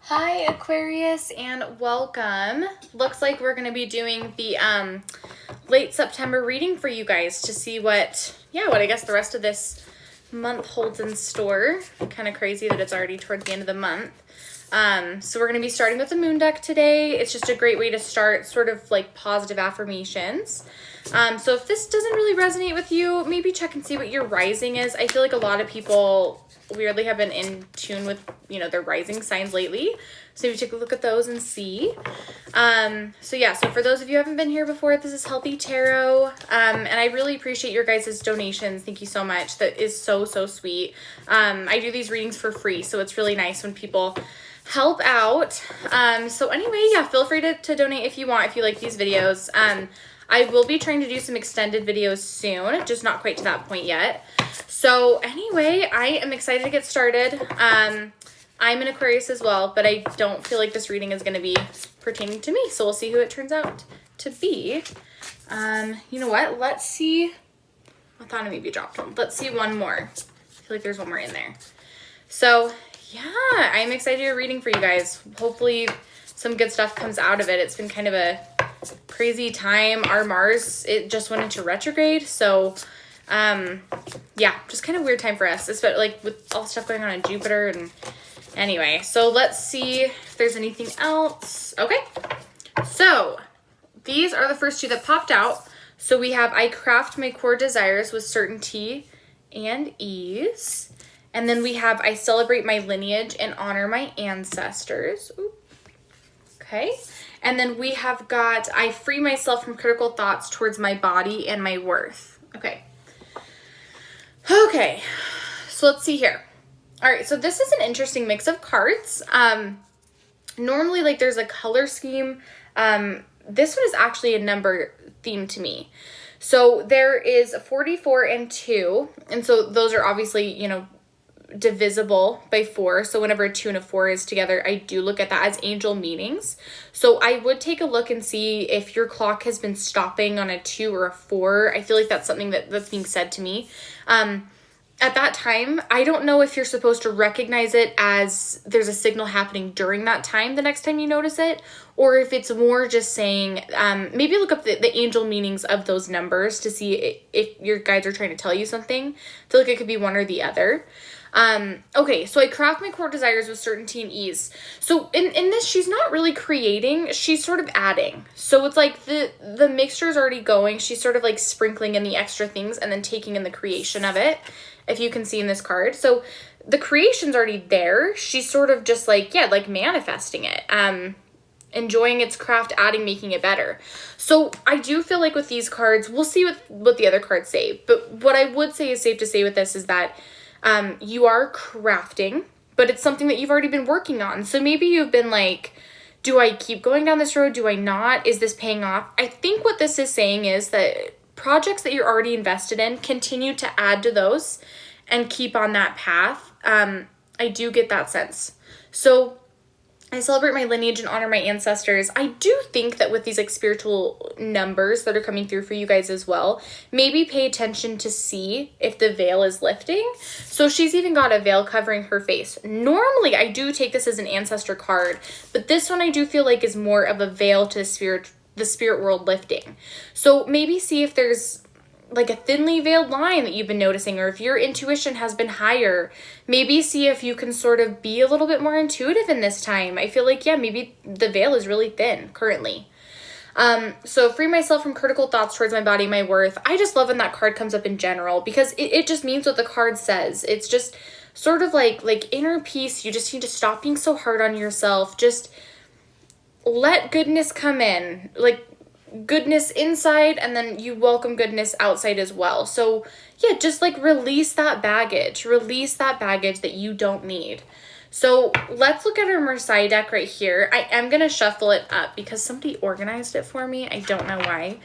Hi Aquarius and welcome. Looks like we're going to be doing the late September reading for you guys to see what I guess the rest of this month holds in store. Kind of crazy that it's already towards the end of the month. So we're going to be starting with the moon deck today. It's just a great way to start sort of like positive affirmations. So if this doesn't really resonate with you, maybe check and see what your rising is. I feel like a lot of people weirdly have been in tune with, their rising signs lately. So maybe take a look at those and see. So for those of you who haven't been here before, this is Healthy Tarot. And I really appreciate your guys' donations. Thank you so much. That is so, so sweet. I do these readings for free, so it's really nice when people help out. So anyway, feel free to donate if you want, if you like these videos. I will be trying to do some extended videos soon, just not quite to that point yet. So anyway, I am excited to get started. I'm an Aquarius as well, but I don't feel like this reading is going to be pertaining to me. So we'll see who it turns out to be. You know what? Let's see. I thought I maybe dropped one. Let's see one more. I feel like there's one more in there. So yeah, I'm excited to do a reading for you guys. Hopefully some good stuff comes out of it. It's been kind of a crazy time. Our Mars, it just went into retrograde. So just kind of weird time for us, especially like with all the stuff going on in Jupiter. And anyway, so let's see if there's anything else. Okay, so these are the first two that popped out. So we have I craft my core desires with certainty and ease. And then we have I celebrate my lineage and honor my ancestors. Ooh. Okay. And then we have got I free myself from critical thoughts towards my body and my worth. Okay. Okay. So let's see here. All right. So this is an interesting mix of cards. Normally like there's a color scheme. This one is actually a number theme to me. So there is 44 and 2. And so those are obviously, divisible by 4. So whenever a 2 and a 4 is together, I do look at that as angel meanings. So I would take a look and see if your clock has been stopping on a 2 or a 4. I feel like that's something that's being said to me. At that time, I don't know if you're supposed to recognize it as there's a signal happening during that time the next time you notice it, or if it's more just saying, maybe look up the angel meanings of those numbers to see if your guides are trying to tell you something. I feel like it could be one or the other. Okay, so I craft my core desires with certainty and ease. So in this, she's not really creating, she's sort of adding. So it's like the mixture is already going. She's sort of like sprinkling in the extra things and then taking in the creation of it, if you can see in this card. So the creation's already there. She's sort of just like, manifesting it, enjoying its craft, adding, making it better. So I do feel like with these cards, we'll see what the other cards say. But what I would say is safe to say with this is that you are crafting, but it's something that you've already been working on. So maybe you've been like, do I keep going down this road? Do I not? Is this paying off? I think what this is saying is that projects that you're already invested in, continue to add to those and keep on that path. I do get that sense. So I celebrate my lineage and honor my ancestors. I do think that with these like spiritual numbers that are coming through for you guys as well, maybe pay attention to see if the veil is lifting. So she's even got a veil covering her face. Normally, I do take this as an ancestor card, but this one I do feel like is more of a veil to the spirit world lifting. So maybe see if there's like a thinly veiled line that you've been noticing, or if your intuition has been higher, maybe see if you can sort of be a little bit more intuitive in this time. I feel like, maybe the veil is really thin currently. So free myself from critical thoughts towards my body, my worth. I just love when that card comes up in general, because it just means what the card says. It's just sort of like inner peace. You just need to stop being so hard on yourself. Just let goodness come in, like goodness inside, and then you welcome goodness outside as well. So just like release that baggage that you don't need. So let's look at our Marseille deck right here. I am going to shuffle it up because somebody organized it for me. I don't know why.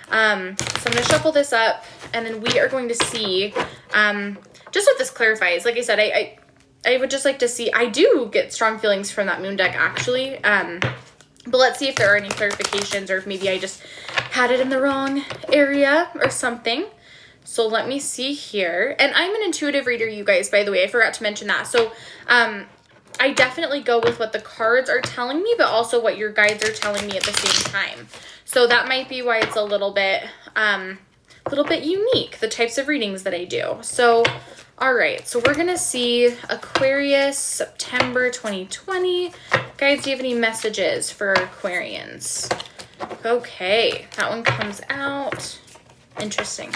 So I'm going to shuffle this up, and then we are going to see just what this clarifies. Like I said, I would just like to see, I do get strong feelings from that moon deck actually. But let's see if there are any clarifications, or if maybe I just had it in the wrong area or something. So let me see here. And I'm an intuitive reader, you guys, by the way. I forgot to mention that. So I definitely go with what the cards are telling me, but also what your guides are telling me at the same time. So that might be why it's a little bit unique, the types of readings that I do. So, all right, so we're gonna see Aquarius, September 2020. Guys, do you have any messages for Aquarians? Okay, that one comes out. Interesting.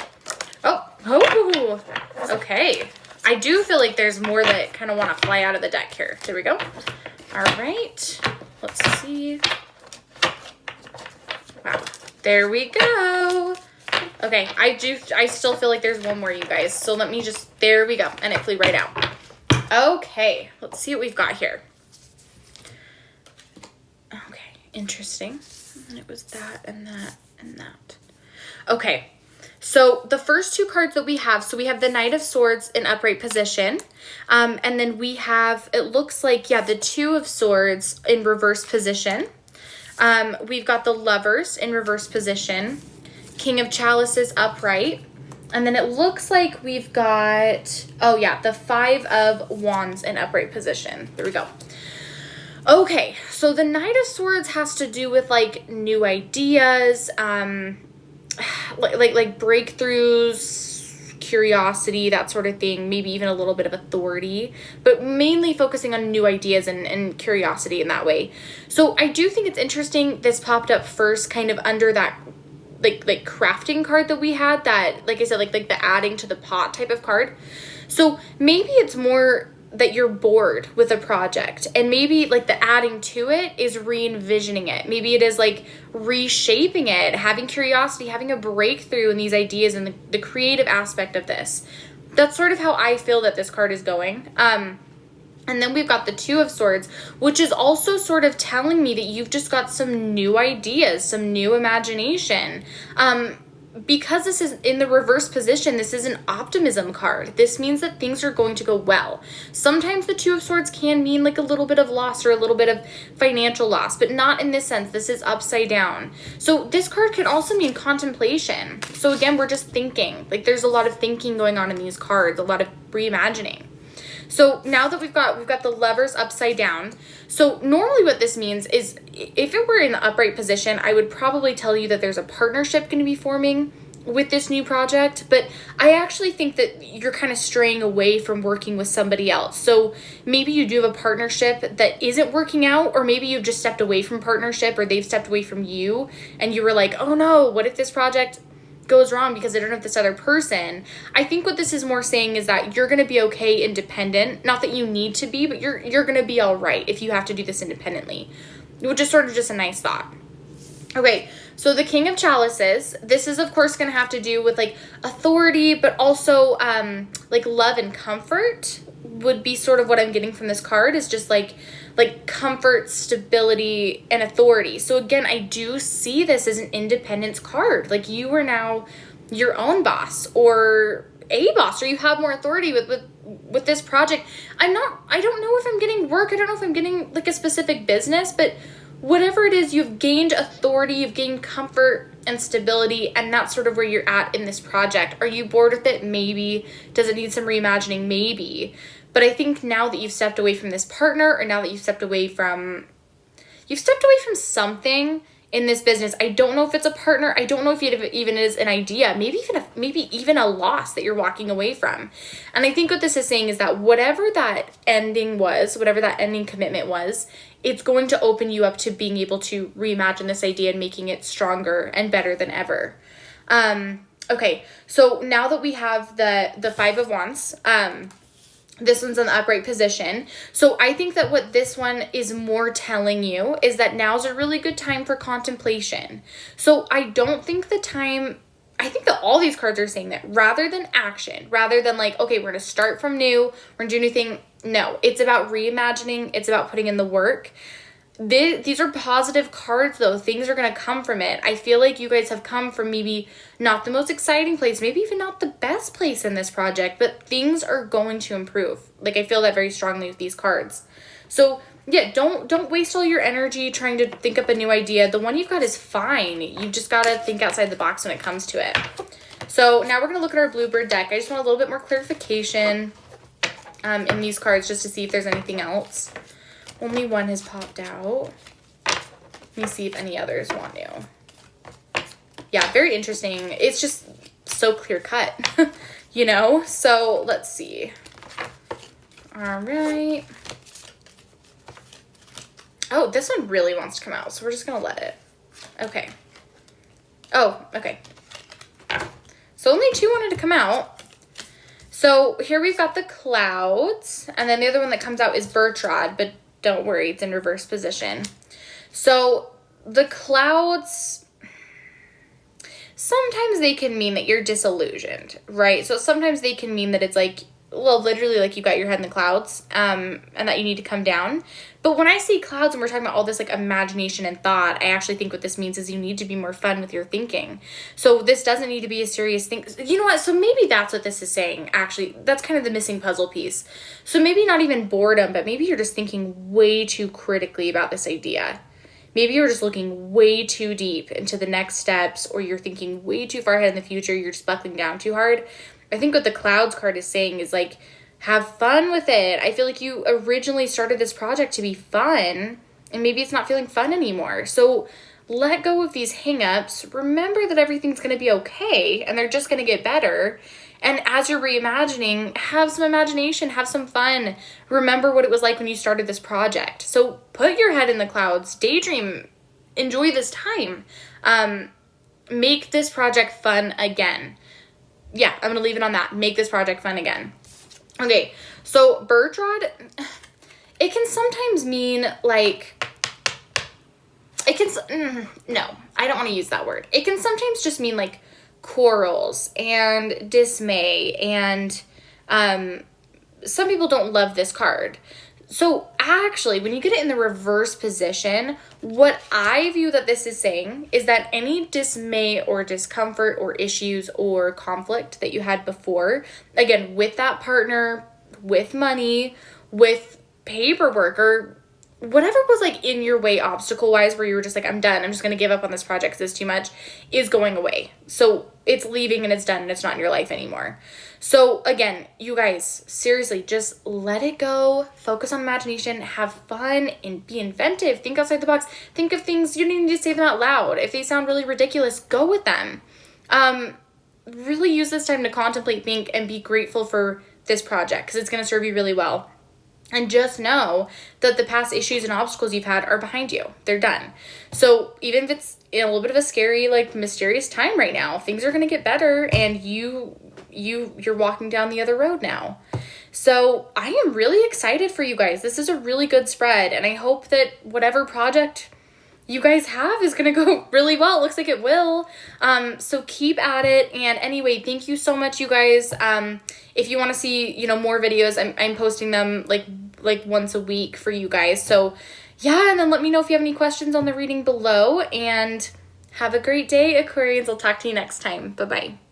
Oh, okay. I do feel like there's more that kind of want to fly out of the deck here. There we go. All right, let's see. Wow, there we go. Okay, I still feel like there's one more, you guys. So let me just, there we go. And it flew right out. Okay, let's see what we've got here. Okay, interesting. And it was that and that and that. Okay, so the first two cards that we have, so we have the Knight of Swords in upright position. And then we have, it looks like, yeah, the Two of Swords in reverse position. We've got the Lovers in reverse position. King of Chalices upright. And then it looks like we've got, oh yeah, the Five of Wands in upright position. There we go. Okay, so the Knight of Swords has to do with like new ideas, like breakthroughs, curiosity, that sort of thing, maybe even a little bit of authority, but mainly focusing on new ideas and curiosity in that way. So I do think it's interesting this popped up first kind of under that like crafting card that we had, that, like I said, like the adding to the pot type of card. So maybe it's more that you're bored with a project, and maybe like the adding to it is re-envisioning it. Maybe it is like reshaping it, having curiosity, having a breakthrough in these ideas and the creative aspect of this. That's sort of how I feel that this card is going. And then we've got the Two of Swords, which is also sort of telling me that you've just got some new ideas, some new imagination. Because this is in the reverse position, this is an optimism card. This means that things are going to go well. Sometimes the Two of Swords can mean like a little bit of loss or a little bit of financial loss, but not in this sense. This is upside down. So this card can also mean contemplation. So again, we're just thinking. Like there's a lot of thinking going on in these cards, a lot of reimagining. So now that we've got the Lovers upside down. So normally what this means is if it were in the upright position, I would probably tell you that there's a partnership going to be forming with this new project. But I actually think that you're kind of straying away from working with somebody else. So maybe you do have a partnership that isn't working out, or maybe you've just stepped away from partnership, or they've stepped away from you and you were like, oh no, what if this project goes wrong because I don't have this other person? I think what this is more saying is that you're going to be okay independent. Not that you need to be, but you're going to be all right if you have to do this independently, which is sort of just a nice thought. Okay, so the King of Chalices, this is of course going to have to do with like authority, but also like love and comfort would be sort of what I'm getting from this card, is just like comfort, stability, and authority. So again, I do see this as an independence card. Like you are now your own boss, or a boss, or you have more authority with this project. I don't know if I'm getting work. I don't know if I'm getting like a specific business, but whatever it is, you've gained authority, you've gained comfort and stability, and that's sort of where you're at in this project. Are you bored with it? Maybe. Does it need some reimagining? Maybe. But I think now that you've stepped away from this partner, or now that you've stepped away from something in this business, I don't know if it's a partner. I don't know if it even is an idea, maybe even a loss that you're walking away from. And I think what this is saying is that whatever that ending was, whatever that ending commitment was, it's going to open you up to being able to reimagine this idea and making it stronger and better than ever. Okay, so now that we have the Five of Wands, this one's in the upright position. So I think that what this one is more telling you is that now's a really good time for contemplation. So I don't think I think that all these cards are saying that rather than action, rather than like, okay, we're going to start from new, we're going to do a new thing. No, it's about reimagining. It's about putting in the work. These are positive cards though. Things are going to come from it. I feel like you guys have come from maybe not the most exciting place, maybe even not the best place in this project, but things are going to improve. Like I feel that very strongly with these cards. So yeah, don't waste all your energy trying to think up a new idea. The one you've got is fine. You just got to think outside the box when it comes to it. So now we're going to look at our Bluebird deck. I just want a little bit more clarification in these cards just to see if there's anything else. Only one has popped out. Let me see if any others want to. Yeah, very interesting. It's just so clear cut, you know? So let's see. All right. Oh, this one really wants to come out, so we're just gonna let it. Okay. Oh, okay. So only two wanted to come out. So here we've got the clouds, and then the other one that comes out is Bertrand, but don't worry, it's in reverse position. So the clouds, sometimes they can mean that you're disillusioned, right? So sometimes they can mean that it's like, well, literally like you got your head in the clouds, and that you need to come down. But when I say clouds and we're talking about all this like imagination and thought, I actually think what this means is you need to be more fun with your thinking. So this doesn't need to be a serious thing. You know what? So maybe that's what this is saying. Actually, that's kind of the missing puzzle piece. So maybe not even boredom, but maybe you're just thinking way too critically about this idea. Maybe you're just looking way too deep into the next steps, or you're thinking way too far ahead in the future. You're just buckling down too hard. I think what the clouds card is saying is like, have fun with it. I feel like you originally started this project to be fun, and maybe it's not feeling fun anymore. So let go of these hangups. Remember that everything's going to be okay, and they're just going to get better. And as you're reimagining, have some imagination, have some fun. Remember what it was like when you started this project. So put your head in the clouds, daydream, enjoy this time. Make this project fun again. Yeah, I'm going to leave it on that. Make this project fun again. Okay, so Bertrand, it can sometimes mean like, no, I don't want to use that word. It can sometimes just mean like quarrels and dismay, and some people don't love this card. So actually, when you get it in the reverse position, what I view that this is saying is that any dismay or discomfort or issues or conflict that you had before, again, with that partner, with money, with paperwork, or whatever was like in your way obstacle-wise, where you were just like, I'm done, I'm just going to give up on this project because it's too much, is going away. So it's leaving and it's done and it's not in your life anymore. So again, you guys, seriously, just let it go. Focus on imagination, have fun, and be inventive. Think outside the box. Think of things, you don't need to say them out loud. If they sound really ridiculous, go with them. Really use this time to contemplate, think, and be grateful for this project, because it's going to serve you really well. And just know that the past issues and obstacles you've had are behind you. They're done. So even if it's in a little bit of a scary, like mysterious time right now, things are going to get better, and you're walking down the other road now. So I am really excited for you guys. This is a really good spread, and I hope that whatever project you guys have is going to go really well. It looks like it will. So keep at it. And anyway, thank you so much, you guys. If you want to see, more videos, I'm posting them like once a week for you guys. So yeah, and then let me know if you have any questions on the reading below, and have a great day, Aquarians. I'll talk to you next time. Bye-bye.